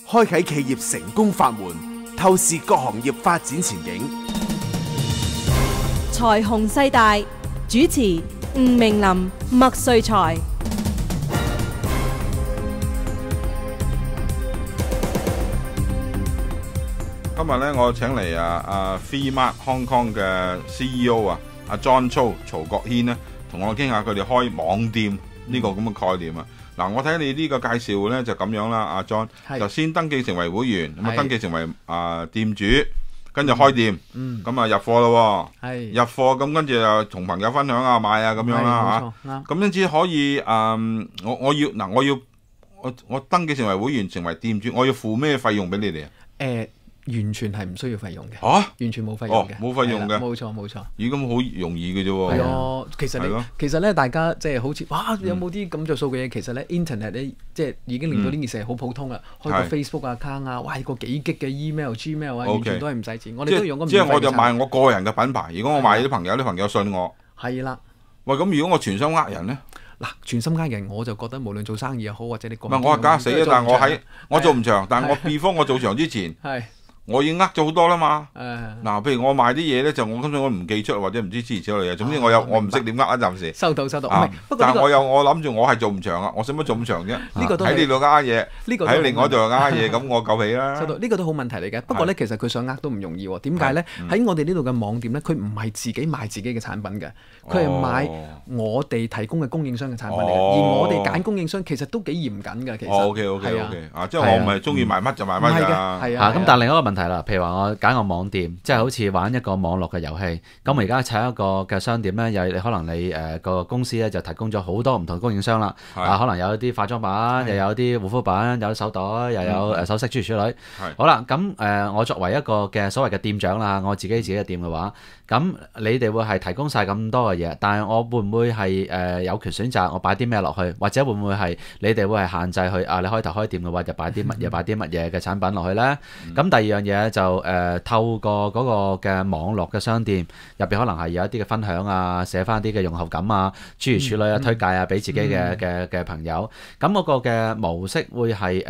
開啟企業成功法門，透視各行業發展前景。財雄勢大，主持吳明林、麥瑞才。今日咧，我請嚟FreeMart Hong Kong 嘅 CEO 阿 John Cho 曹國軒咧，同我傾下佢哋開網店呢個咁嘅概念啊。嗱，我睇你呢個介紹咧就咁樣啦，阿 John 就先登記成為會員，咁啊登記成為店主，跟住開店，咁啊入貨咯，入貨咁跟住又同朋友分享啊買啊咁樣啦嚇，咁因此可以我登記成為會員成為店主，我要付咩費用俾你哋啊？完全係唔需要費用嘅，完全冇費用嘅，冇費用嘅，冇錯冇錯。咦，咁好容易嘅啫喎。係啊，其實咧，大家即係好似哇，有冇啲咁着數嘅嘢？其實咧，Internet 咧，即係已經令到呢件事係好普通啦。開個 Facebook account 啊，哇，個幾激嘅 email、Gmail 啊，完全都係唔使錢。我哋都用咁。即係我就賣我個人嘅品牌。如果我賣啲朋友，啲朋友信我。係啦。喂，咁如果我全心呃人咧？嗱，全心呃人，我就覺得無論做生意又好，或者你個人。唔係我係假死啊！但係我做唔長，但係我 before 我做長之前。係。我已經呃咗好多啦嘛，嗱，譬如我賣啲嘢咧，就我根本我唔記出或者唔知之類嘅，總之我唔識點呃，暫時收到，但係我諗住我係做唔長啊，我使乜做咁長啫？呢個都喺呢度呃嘢，喺另外度呃嘢，咁我夠皮啦。收到，呢個都好問題嚟嘅。不過咧，其實佢想呃都唔容易喎。點解咧？喺我哋呢度嘅網店咧，佢唔係自己賣自己嘅產品嘅，佢係買我哋提供嘅供應商嘅產品嚟嘅。而我哋揀供應商其實都幾嚴謹嘅。其實OK，即係我唔係中意賣乜就賣乜㗎。係啊，咁但係另一個問題啦，譬如話我揀個網店，即係好似玩一個網絡嘅遊戲。咁我而家砌一個嘅商店咧，可能你個公司咧就提供咗好多唔同供應商啦。可能有啲化妝品，又有啲護膚品，有手袋，又有首飾諸如此類。好啦，咁我作為一個嘅所謂嘅店長啦，我自己嘅店嘅話，咁你哋會係提供晒咁多嘅嘢，但係我會唔會係有權選擇我擺啲咩落去，或者會唔會係你哋會係限制去你開頭開店嘅話就擺啲乜嘢擺啲乜嘢嘅產品落去咧？咁第二樣嘢就透過嗰個嘅網絡嘅商店入邊，可能係有一啲嘅分享啊，寫翻啲嘅用後感啊，諸如此類啊，推介啊，俾自己嘅朋友。咁嗰個嘅模式會係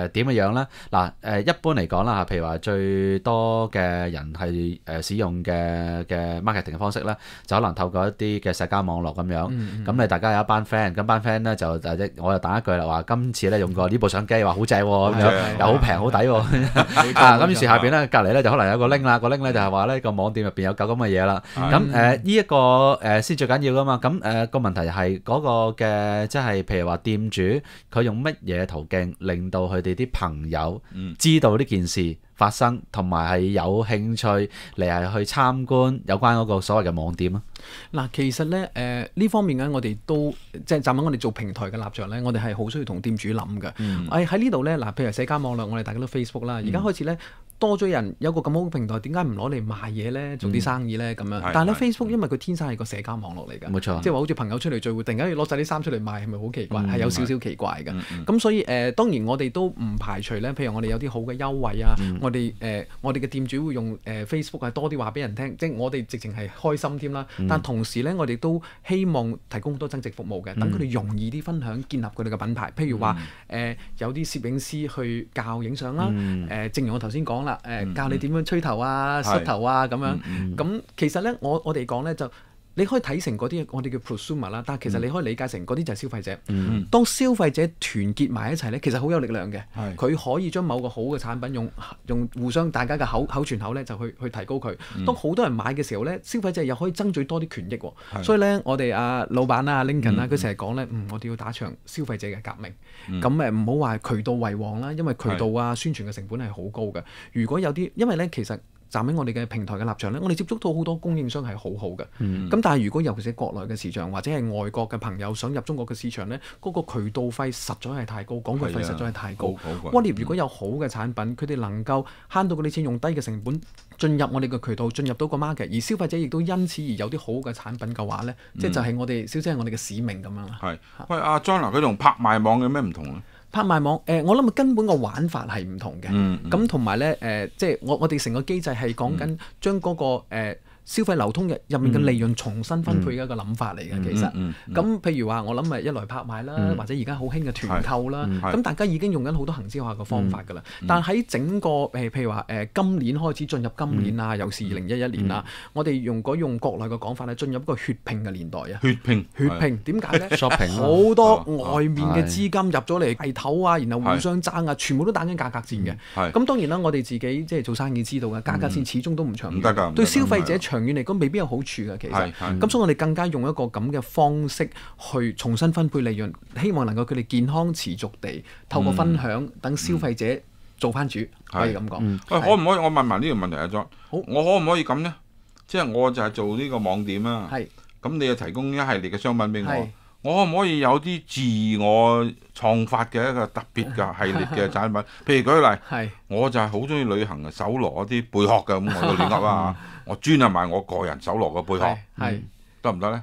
點嘅樣咧？嗱一般嚟講啦，譬如話最多嘅人係使用嘅 marketing 嘅方式咧，就可能透過一啲嘅社交網絡咁樣。咁你大家有一班 friend，咁班 friend 咧就我就打一句啦，話今次咧用過呢部相機，話好正喎，咁樣又好平好抵喎。咁於是下邊咧隔離咧就可能有個 link 啦，個 link 咧就係話呢個網店入邊有嚿咁嘅嘢啦。咁呢一個先最緊要噶嘛。咁個問題係嗰個嘅即係譬如話店主佢用乜嘢途徑令到佢哋啲朋友知道呢件事發生，同埋係有興趣嚟係去參觀有關嗰個所謂嘅網店啊。嗱，其實咧呢方面咧，我哋都即係站喺我哋做平台嘅立場咧，我哋係好需要同店主諗嘅。喺呢度咧，嗱，譬如社交網絡，我哋大家都 Facebook 啦，而家開始咧多咗人有個咁好嘅平台，點解唔攞嚟賣嘢咧，做啲生意咧咁樣？但係咧 Facebook 因為佢天生係個社交網絡嚟㗎，冇錯，即係話好似朋友出嚟聚會，突然間要攞晒啲衫出嚟賣，係咪好奇怪？係有少少奇怪嘅。咁所以當然我哋都唔排除咧，譬如我哋有啲好嘅優惠啊，我哋嘅店主會用Facebook 係多啲話俾人聽，即係我哋直情係開心添啦。但同時咧，我哋都希望提供好多增值服務嘅，等佢哋容易啲分享，建立佢哋嘅品牌。譬如話有啲攝影師去教影相啦，正如我頭先講啦，教你點樣吹頭啊、梳頭啊咁樣。咁其實咧，我哋講咧就。你可以睇成嗰啲我哋叫 prosumer 啦，但係其實你可以理解成嗰啲就係消費者。當消費者團結埋一齊咧，其實好有力量嘅。佢可以將某個好嘅產品用互相大家嘅口傳口咧，就去提高佢。當好多人買嘅時候咧，消費者又可以爭取多啲權益喎。所以咧，我哋老闆啊 Lincoln 啦，佢成日講咧，我哋要打場消費者嘅革命。咁唔好話渠道為王啦，因為渠道啊宣傳嘅成本係好高嘅。如果有啲，因為咧其實。站喺我哋嘅平台嘅立場咧，我哋接觸到好多供應商係好好嘅。咁但係如果尤其是國內嘅市場或者係外國嘅朋友想入中國嘅市場咧，嗰個渠道費實在係太高，廣告費實在係太高。如果有好嘅產品，佢哋能夠慳到嗰啲錢，用低嘅成本進入我哋嘅渠道，進入到個 market，而消費者亦都因此而有啲好嘅產品嘅話咧，即係就係我哋小姐係我哋嘅使命咁樣啦。係，喂，阿 John 佢同拍賣網有咩唔同咧？拍賣網我諗根本個玩法係唔同嘅，咁同埋咧即係我哋成個機制係講緊將嗰個消費流通入面嘅利潤重新分配嘅一個諗法嚟嘅。其實咁譬如話，我諗一來拍賣啦，或者而家好興嘅團購啦，咁大家已經用緊好多行之有效嘅方法㗎啦。但喺整個譬如話今年開始進入今年啊，又是2011年啦，我哋用國內嘅講法咧，進入一個血拼嘅年代啊！血拼點解咧？好多外面嘅資金入咗嚟圍頭啊，然後互相爭啊，全部都打緊價格戰嘅。咁當然啦，我哋自己即係做生意知道嘅，價格戰始終都唔長遠，對消費者長遠嚟講未必有好處嘅。其實咁，所以我哋更加用一個咁嘅方式去重新分配利潤，希望能夠佢哋健康持續地透過分享，等消費者做翻主，可以咁講。可唔可以我問埋呢條問題啊？John，我可唔可以咁呢？即係我就係做呢個網店啊。咁你就提供一系列嘅商品俾我可唔可以有啲自我創發嘅一個特別嘅系列嘅產品？譬如舉例，我就係好中意旅行嘅手羅嗰啲貝殼嘅，咁我都亂噏啦。我專係賣我個人手羅嘅貝殼，得唔得咧？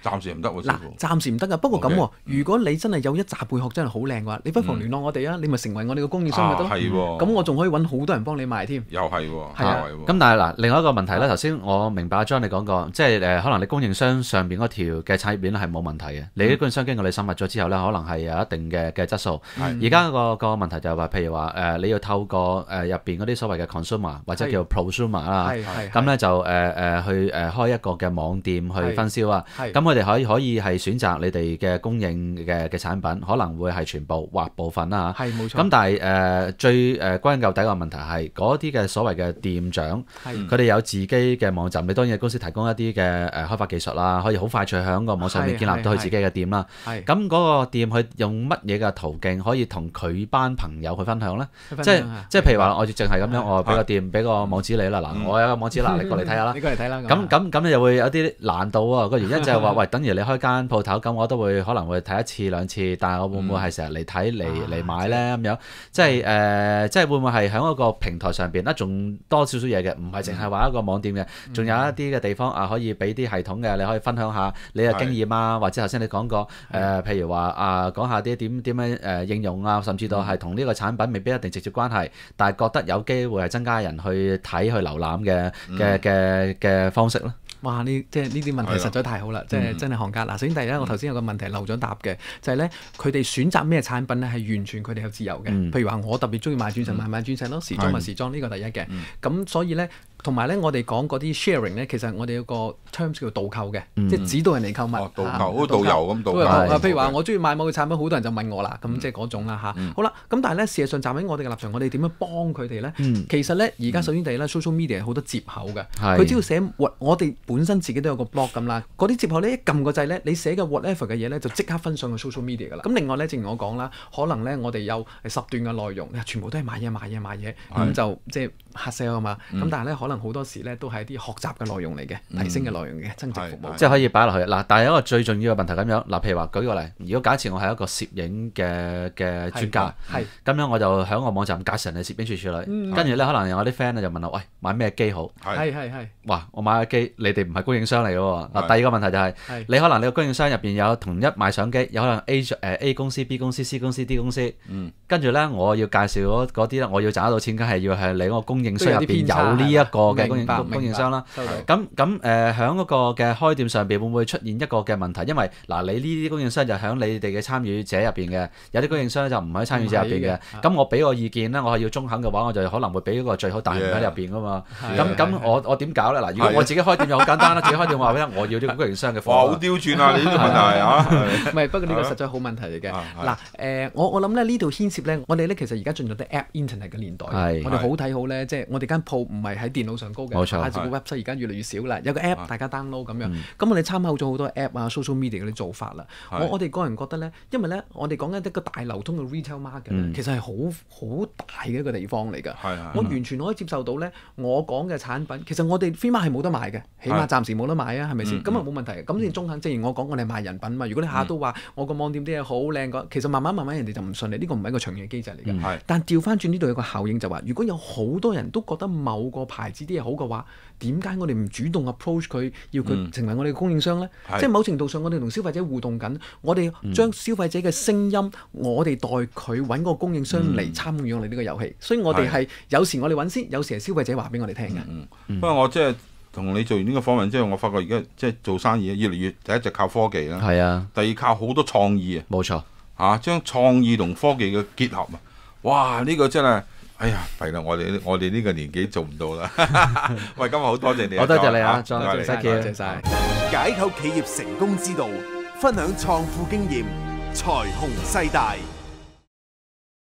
暫時唔得喎，師傅。暫時唔得噶，不過咁喎，如果你真係有一紮貝殼真係好靚嘅話，你不妨聯絡我哋啊，你咪成為我哋嘅供應商咪得咯。係喎。咁我仲可以揾好多人幫你賣添。又係喎。係啊。咁但係嗱，另外一個問題咧，頭先我明白阿 John 你講過，即係可能你供應商上邊嗰條嘅產業鏈係冇問題嘅，你啲供應商經過你審核咗之後咧，可能係有一定嘅質素。而家個問題就係話，譬如話你要透過入邊嗰啲所謂嘅 consumer 或者叫 prosumer 啦，咁咧就去開一個嘅網店去分銷啊。咁佢哋可以係選擇你哋嘅供應嘅產品，可能會係全部或部分啦嚇。係冇錯。咁但係最歸根究底個問題係嗰啲嘅所謂嘅店長，佢哋有自己嘅網站，你當然公司提供一啲嘅開發技術啦，可以好快脆喺個網上面建立到佢自己嘅店啦。咁嗰個店佢用乜嘢嘅途徑可以同佢班朋友去分享咧？即係譬如話，我淨係咁樣，我俾個店俾個網址你啦。嗱，我有個網址啦，你過嚟睇下啦。你過嚟睇啦。咁你就會有啲難度啊。個原因就係話，喂，等於你開間鋪頭咁，我都會可能會睇一次兩次，但係我會唔會係成日嚟睇嚟買咧咁樣？即係會唔會係喺一個平台上邊仲多少少嘢嘅？唔係淨係話一個網店嘅，仲有一啲嘅地方可以俾啲系統嘅，你可以分享下你嘅經驗啊，或者頭先你講過譬如話講下啲點樣應用啊，甚至到係同呢個產品未必一定直接關係，但係覺得有機會係增加人去睇去瀏覽嘅方式咧。哇！即係呢啲問題實在太好啦，即係真係行家。嗱，首先第一，我頭先有個問題漏咗答嘅，就係咧佢哋選擇咩產品咧係完全佢哋有自由嘅。譬如話我特別中意買鑽石，買鑽石咯；時裝咪時裝，呢個第一嘅。咁所以咧。同埋咧，我哋講嗰啲 sharing 咧，其實我哋有個 terms 叫導購嘅，即係指導人嚟購物。導購好似導遊咁導購。譬如話，我中意買某個產品，好多人就問我啦，咁即係嗰種啦嚇。好啦，咁但係咧，事實上站喺我哋嘅立場，我哋點樣幫佢哋咧？其實咧，而家首先第一咧 social media 好多接口嘅，佢只要寫我哋本身自己都有個 blog 咁啦，嗰啲接口咧一撳個掣咧，你寫嘅 whatever 嘅嘢咧就即刻分上去 social media 㗎啦。咁另外咧，正如我講啦，可能咧我哋有10段嘅內容，全部都係買嘢，咁就即係 hard sell 啊嘛。咁但係咧，可能好多時咧都係啲學習嘅內容嚟嘅，提升嘅內容嘅，增值服務，即係可以擺落去。嗱，但係有一個最重要嘅問題咁樣，嗱，譬如話舉個例，如果假設我係一個攝影嘅專家，咁樣我就喺我網站介紹你攝影處理，跟住咧可能有我啲 friend 就問我，喂，買咩機好？哇，我買嘅機，你哋唔係供應商嚟嘅喎。嗱，第二個問題就係，你可能你個供應商入邊有同一賣相機，有可能 A 公司、B 公司、C 公司、D 公司，跟住咧我要介紹嗰啲咧，我要賺得到錢，梗係要係你嗰個供應商入邊有呢一個嘅供應商啦。咁喺嗰個嘅開店上邊會唔會出現一個嘅問題？因為嗱，你呢啲供應商就喺你哋嘅參與者入邊嘅，有啲供應商就唔喺參與者入邊嘅。咁我俾個意見咧，我係要中肯嘅話，我就可能會俾一個最好，但係唔喺入邊噶嘛。咁我點搞咧？嗱，如果我自己開店就好簡單啦，自己開店話俾我要呢個供應商嘅貨。好刁鑽啊！你呢個問題啊，唔係，不過呢個實在好問題嚟嘅。嗱，我諗咧呢度牽涉咧，我哋咧其實而家進入咗 app internet 嘅年代，我哋好睇好咧，即係我哋間鋪唔係喺電腦上高嘅，個 website 而家越嚟越少啦，有個 app 大家 download 咁樣，咁我哋參考咗好多 app 啊 social media 嗰啲做法啦。我哋個人覺得咧，因為咧我哋講緊一個大流通嘅 retail market，其實係好大嘅一個地方嚟㗎。我完全可以接受到咧，我講嘅產品其實我哋 Freemart 係冇得賣嘅，起碼暫時冇得賣啊，係咪先？咁啊冇問題。咁先中肯，正如我講，我哋賣人品嘛。如果你下下都話我個網店啲嘢好靚嘅，其實慢慢人哋就唔信你。呢個唔係一個長遠機制嚟嘅。但調翻轉呢度有個效應就話，如果有好多人都覺得某個牌子啲嘢好嘅話，點解我哋唔主動 approach 佢，要佢成為我哋嘅供應商咧？即係某程度上，我哋同消費者互動緊，我哋將消費者嘅聲音，我哋代佢揾個供應商嚟參與我哋呢個遊戲。所以我哋係有時我哋揾先，有時係消費者話俾我哋聽嘅。不過我即係同你做完呢個訪問之後，我發覺而家即係做生意越嚟越第一就靠科技啦，係啊，第二靠好多創意啊，冇錯。將創意同科技嘅結合啊，哇！呢個真係，哎呀，弊啦！我哋呢個年紀做唔到啦。喂，今日好多謝你，好多謝你啊唔該你，John，多謝晒。解構企業成功之道，分享創富經驗，財雄勢大。